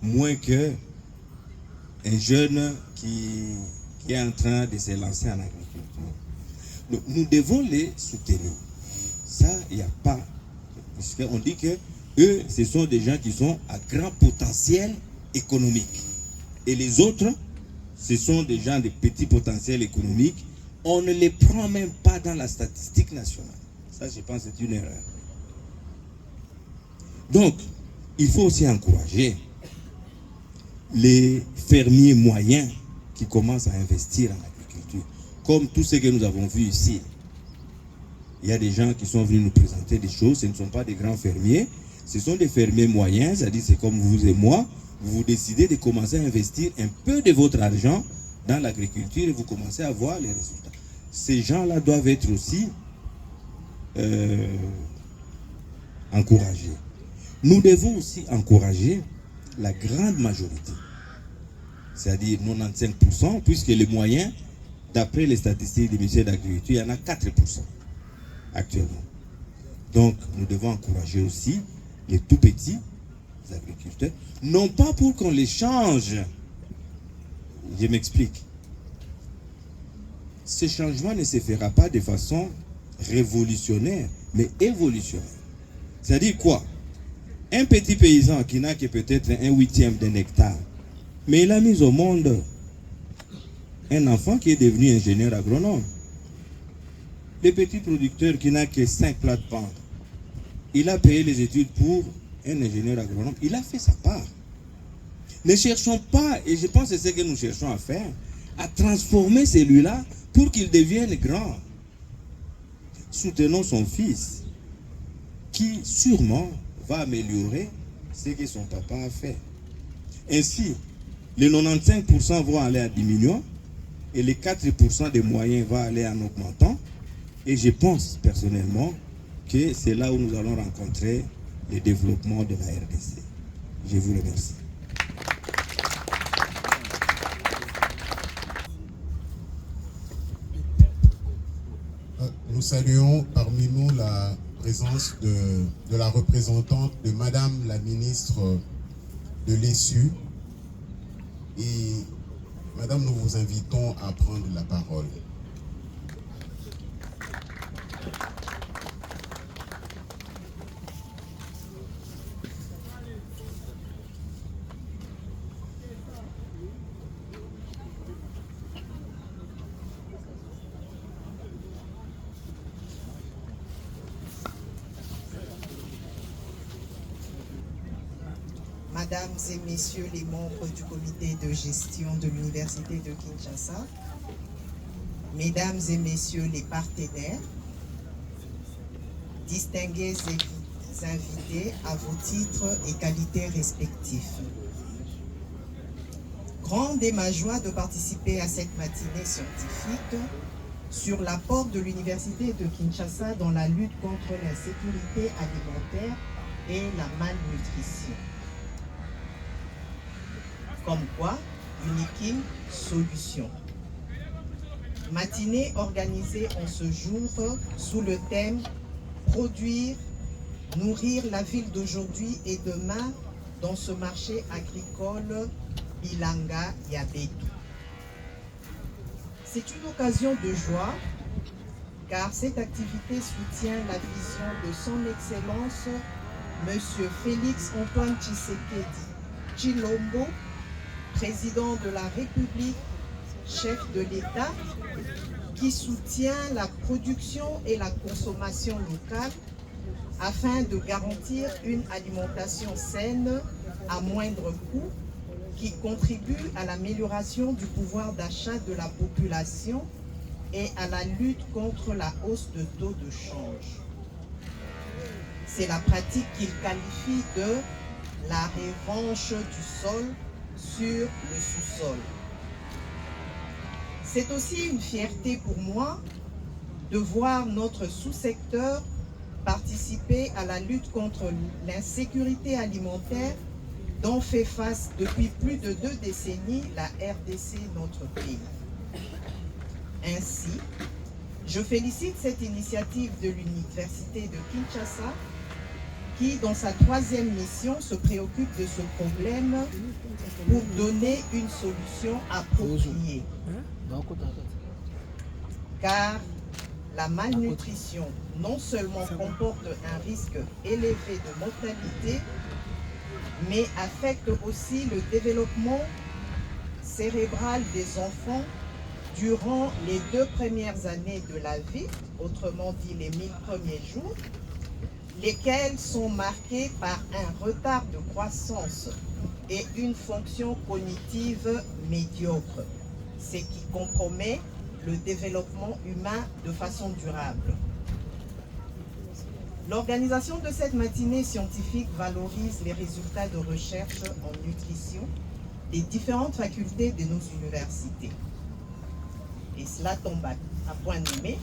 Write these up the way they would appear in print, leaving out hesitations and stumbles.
moins que un jeune qui est en train de se lancer en agriculture. Donc, nous devons les soutenir. Ça, il n'y a pas. Puisqu'on dit que eux, ce sont des gens qui sont à grand potentiel économique. Et les autres, ce sont des gens de petit potentiel économique. On ne les prend même pas dans la statistique nationale. Ça, je pense, c'est une erreur. Donc, il faut aussi encourager les fermiers moyens qui commencent à investir en agriculture. Comme tout ce que nous avons vu ici. Il y a des gens qui sont venus nous présenter des choses. Ce ne sont pas des grands fermiers. Ce sont des fermiers moyens. C'est-à-dire, c'est comme vous et moi. Vous décidez de commencer à investir un peu de votre argent dans l'agriculture et vous commencez à voir les résultats. Ces gens-là doivent être aussi encouragés. Nous devons aussi encourager la grande majorité, c'est-à-dire 95%, puisque les moyens, d'après les statistiques du ministère de l'Agriculture, il y en a 4% actuellement. Donc, nous devons encourager aussi les tout petits agriculteurs, non pas pour qu'on les change. Je m'explique. Ce changement ne se fera pas de façon révolutionnaire, mais évolutionnaire. C'est-à-dire quoi? Un petit paysan qui n'a que peut-être 1/8 d'un hectare, mais il a mis au monde un enfant qui est devenu ingénieur agronome. Le petit producteur qui n'a que 5 plates-bandes, il a payé les études pour un ingénieur agronome. Il a fait sa part. Ne cherchons pas, et je pense que c'est ce que nous cherchons à faire, à transformer celui-là pour qu'il devienne grand. Soutenons son fils, qui sûrement va améliorer ce que son papa a fait. Ainsi, les 95% vont aller en diminuant et les 4% des moyens vont aller en augmentant. Et je pense personnellement que c'est là où nous allons rencontrer le développement de la RDC. Je vous remercie. Nous saluons parmi nous la présence de la représentante de Madame la ministre de l'ESU. Et Madame, nous vous invitons à prendre la parole. Mesdames et messieurs les membres du comité de gestion de l'Université de Kinshasa, mesdames et messieurs les partenaires, distingués invités à vos titres et qualités respectifs. Grande est ma joie de participer à cette matinée scientifique sur l'apport de l'Université de Kinshasa dans la lutte contre l'insécurité alimentaire et la malnutrition. Comme quoi, Unikin Solution. Matinée organisée en ce jour sous le thème « Produire, nourrir la ville d'aujourd'hui et demain dans ce marché agricole Bilanga Yabetu ». C'est une occasion de joie car cette activité soutient la vision de son Excellence M. Félix Antoine Tshisekedi Tshilombo, président de la République, chef de l'État, qui soutient la production et la consommation locale afin de garantir une alimentation saine à moindre coût qui contribue à l'amélioration du pouvoir d'achat de la population et à la lutte contre la hausse de taux de change. C'est la pratique qu'il qualifie de la revanche du sol sur le sous-sol. C'est aussi une fierté pour moi de voir notre sous-secteur participer à la lutte contre l'insécurité alimentaire dont fait face depuis plus de 2 décennies la RDC, notre pays. Ainsi, je félicite cette initiative de l'Université de Kinshasa qui, dans sa troisième mission, se préoccupe de ce problème pour donner une solution appropriée. Car la malnutrition non seulement comporte un risque élevé de mortalité, mais affecte aussi le développement cérébral des enfants durant les 2 premières années de la vie, autrement dit les 1000 premiers jours, lesquels sont marqués par un retard de croissance et une fonction cognitive médiocre, ce qui compromet le développement humain de façon durable. L'organisation de cette matinée scientifique valorise les résultats de recherche en nutrition des différentes facultés de nos universités. Et cela tombe à point nommé,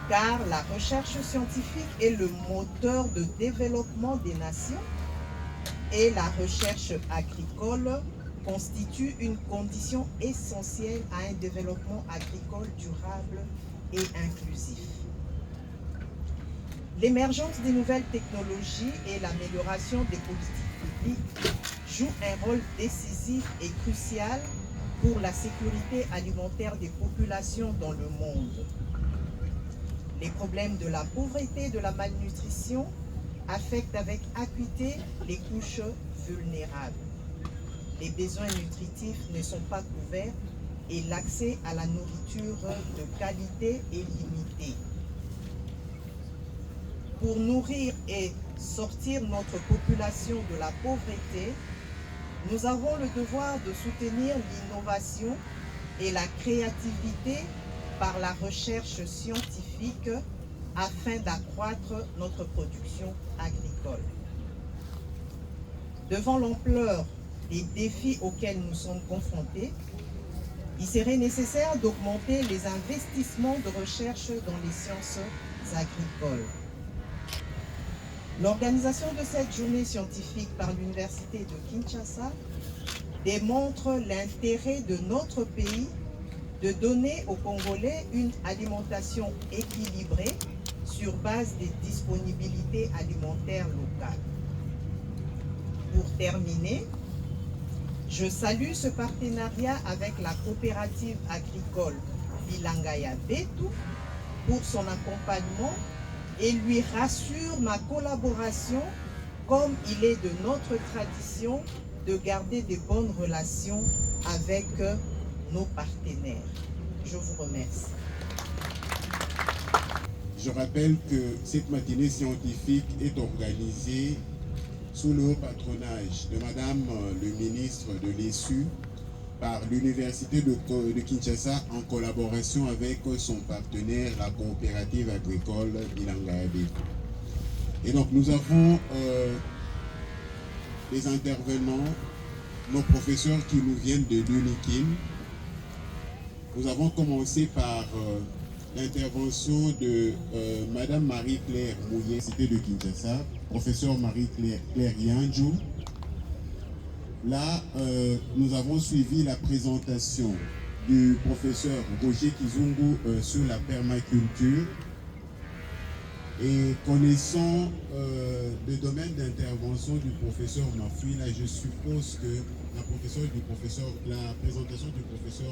car la recherche scientifique est le moteur de développement des nations et la recherche agricole constitue une condition essentielle à un développement agricole durable et inclusif. L'émergence des nouvelles technologies et l'amélioration des politiques publiques jouent un rôle décisif et crucial pour la sécurité alimentaire des populations dans le monde. Les problèmes de la pauvreté et de la malnutrition affectent avec acuité les couches vulnérables. Les besoins nutritifs ne sont pas couverts et l'accès à la nourriture de qualité est limité. Pour nourrir et sortir notre population de la pauvreté, nous avons le devoir de soutenir l'innovation et la créativité par la recherche scientifique afin d'accroître notre production agricole. Devant l'ampleur des défis auxquels nous sommes confrontés, il serait nécessaire d'augmenter les investissements de recherche dans les sciences agricoles. L'organisation de cette journée scientifique par l'Université de Kinshasa démontre l'intérêt de notre pays de donner aux Congolais une alimentation équilibrée sur base des disponibilités alimentaires locales. Pour terminer, je salue ce partenariat avec la coopérative agricole Bilangaya Betu pour son accompagnement et lui rassure ma collaboration comme il est de notre tradition de garder de bonnes relations avec nos partenaires. Je vous remercie. Je rappelle que cette matinée scientifique est organisée sous le haut patronage de Madame le ministre de l'ESU par l'Université de Kinshasa en collaboration avec son partenaire, la coopérative agricole Bilangaya Betu. Et donc nous avons des intervenants, nos professeurs qui nous viennent de l'UNIKIN. Nous avons commencé par l'intervention de Madame Marie-Claire Mouillet, cité de Kinshasa, professeur Marie-Claire Yanjou. Là, nous avons suivi la présentation du professeur Roger Kizungu sur la permaculture. Et connaissant le domaine d'intervention du professeur Mafouila, je suppose que la présentation du professeur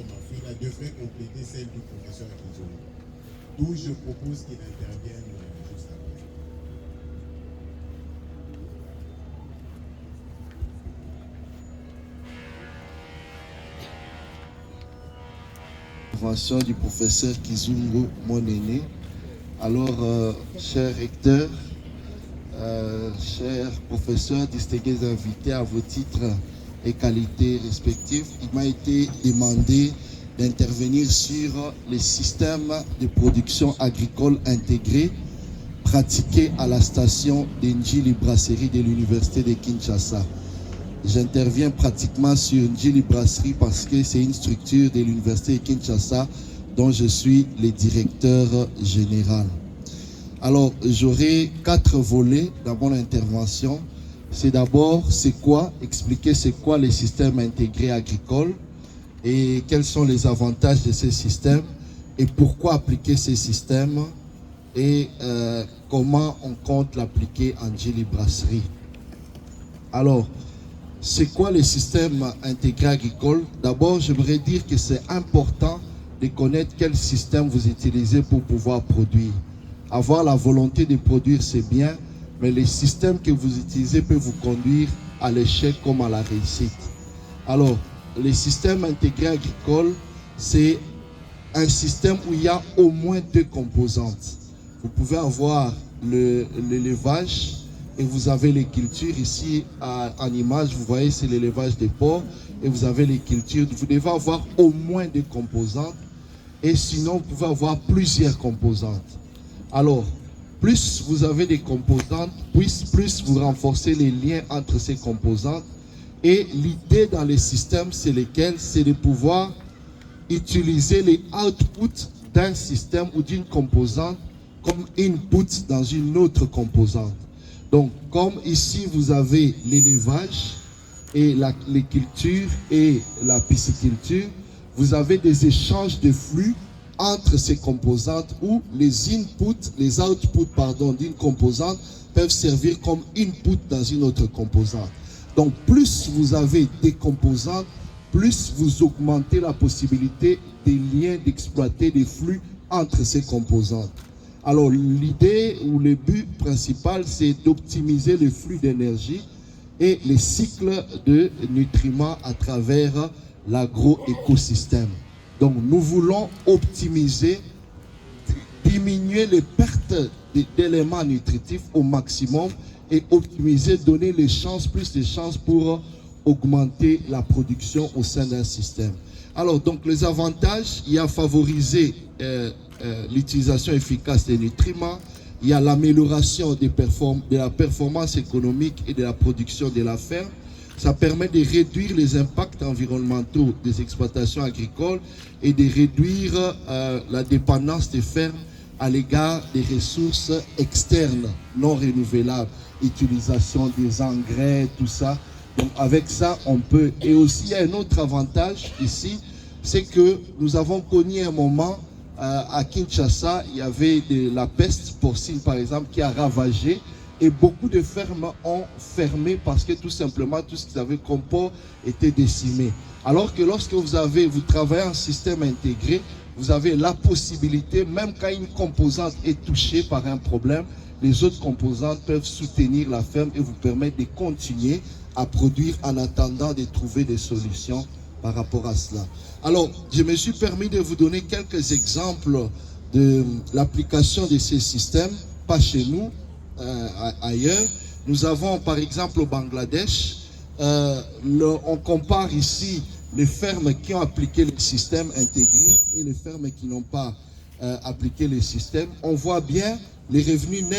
Mafouila devrait compléter celle du professeur Kizungu. D'où je propose qu'il intervienne juste après. Intervention du professeur Kizungu, mon aîné. Alors, cher recteur, chers professeurs, distingués invités à vos titres et qualités respectifs, il m'a été demandé d'intervenir sur les systèmes de production agricole intégrés pratiqués à la station d'Njili Brasserie de l'Université de Kinshasa. J'interviens pratiquement sur Njili Brasserie parce que c'est une structure de l'Université de Kinshasa dont je suis le directeur général. Alors, j'aurai 4 volets dans mon intervention. C'est d'abord, expliquer c'est quoi les systèmes intégrés agricoles et quels sont les avantages de ces systèmes et pourquoi appliquer ces systèmes. et comment on compte l'appliquer en Djily Brasserie. Alors, c'est quoi le système intégré agricole? D'abord, j'aimerais dire que c'est important de connaître quel système vous utilisez pour pouvoir produire. Avoir la volonté de produire, c'est bien, mais les systèmes que vous utilisez peuvent vous conduire à l'échec comme à la réussite. Alors, le système intégré agricole, c'est un système où il y a au moins 2 composantes. Vous pouvez avoir l'élevage et vous avez les cultures. Ici, en image, vous voyez, c'est l'élevage des porcs et vous avez les cultures. Vous devez avoir au moins 2 composantes et sinon, vous pouvez avoir plusieurs composantes. Alors, plus vous avez des composantes, plus vous renforcez les liens entre ces composantes. Et l'idée dans les systèmes, c'est lesquels? C'est de pouvoir utiliser les outputs d'un système ou d'une composante comme input dans une autre composante. Donc, comme ici, vous avez l'élevage et les cultures et la pisciculture, vous avez des échanges de flux entre ces composantes où les outputs d'une composante peuvent servir comme input dans une autre composante. Donc, plus vous avez des composantes, plus vous augmentez la possibilité des liens d'exploiter des flux entre ces composantes. Alors, l'idée ou le but principal, c'est d'optimiser le flux d'énergie et les cycles de nutriments à travers l'agro-écosystème. Donc, nous voulons optimiser, diminuer les pertes d'éléments nutritifs au maximum et optimiser, donner plus de chances pour augmenter la production au sein d'un système. Alors, donc, les avantages, il y a favoriser l'utilisation efficace des nutriments, il y a l'amélioration de la performance économique et de la production de la ferme. Ça permet de réduire les impacts environnementaux des exploitations agricoles et de réduire la dépendance des fermes à l'égard des ressources externes non renouvelables, utilisation des engrais, tout ça. Donc avec ça, on peut... Et aussi, il y a un autre avantage ici, c'est que nous avons connu un moment à Kinshasa, il y avait la peste porcine, par exemple, qui a ravagé et beaucoup de fermes ont fermé parce que tout simplement, tout ce qu'ils avaient comme porc était décimé. Alors que lorsque vous travaillez en système intégré, vous avez la possibilité, même quand une composante est touchée par un problème, les autres composantes peuvent soutenir la ferme et vous permettre de continuer à produire en attendant de trouver des solutions par rapport à cela. Alors, je me suis permis de vous donner quelques exemples de l'application de ces systèmes, pas chez nous, ailleurs. Nous avons par exemple au Bangladesh, on compare ici les fermes qui ont appliqué le système intégré et les fermes qui n'ont pas appliqué le système. On voit bien les revenus nets